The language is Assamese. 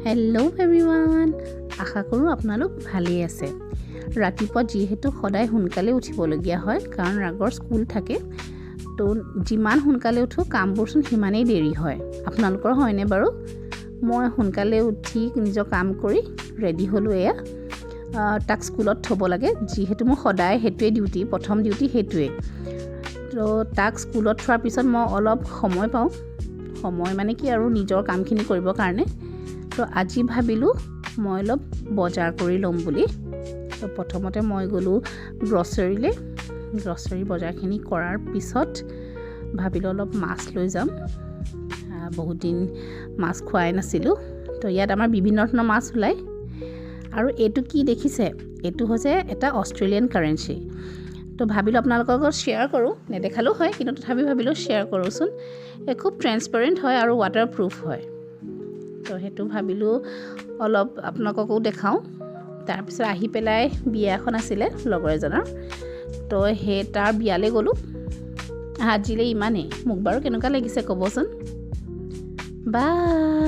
হেল্ল' এভৰিৱান, আশা কৰোঁ আপোনালোক ভালেই আছে। ৰাতিপুৱা যিহেতু সদায় সোনকালে উঠিবলগীয়া হয় কাৰণ ৰাগৰ স্কুল থাকে, তো যিমান সোনকালে উঠোঁ কামবোৰচোন সিমানেই দেৰি হয়। আপোনালোকৰ হয়নে বাৰু? মই সোনকালে উঠি নিজৰ কাম কৰি ৰেডি হ'লোঁ। এয়া তাক স্কুলত থ'ব লাগে, যিহেতু মোৰ সদায় সেইটোৱে ডিউটি, প্ৰথম ডিউটি সেইটোৱে। তো তাক স্কুলত থোৱাৰ পিছত মই অলপ সময় পাওঁ, সময় মানে কি আৰু নিজৰ কামখিনি কৰিবৰ কাৰণে। তো আজি ভাবিলোঁ মই অলপ বজাৰ কৰি ল'ম বুলি। তো প্ৰথমতে মই গ'লোঁ গ্ৰচাৰীলৈ। গ্ৰচাৰী বজাৰখিনি কৰাৰ পিছত ভাবিলোঁ অলপ মাছ লৈ যাম। বহুত দিন মাছ খোৱাই নাছিলোঁ। তো ইয়াত আমাৰ বিভিন্ন ধৰণৰ মাছ ওলায়। আৰু এইটো কি দেখিছে? এইটো হৈছে এটা অষ্ট্ৰেলিয়ান কাৰেঞ্চি। তো ভাবিলোঁ আপোনালোকৰ লগত শ্বেয়াৰ কৰোঁ, নেদেখালেও হয় কিন্তু তথাপি ভাবিলোঁ শ্বেয়াৰ কৰোঁচোন। খুব ট্ৰেন্সপাৰেণ্ট হয় আৰু ৱাটাৰপ্ৰুফ হয়। তো সেইটো ভাবিলোঁ অলপ আপোনালোককো দেখাওঁ। তাৰপিছত আহি পেলাই বিয়া এখন আছিলে লগৰ এজনৰ, তো সেই তাৰ বিয়ালৈ গ'লোঁ। আজিলৈ ইমানেই। মোক বাৰু কেনেকুৱা লাগিছে ক'বচোন। বাই।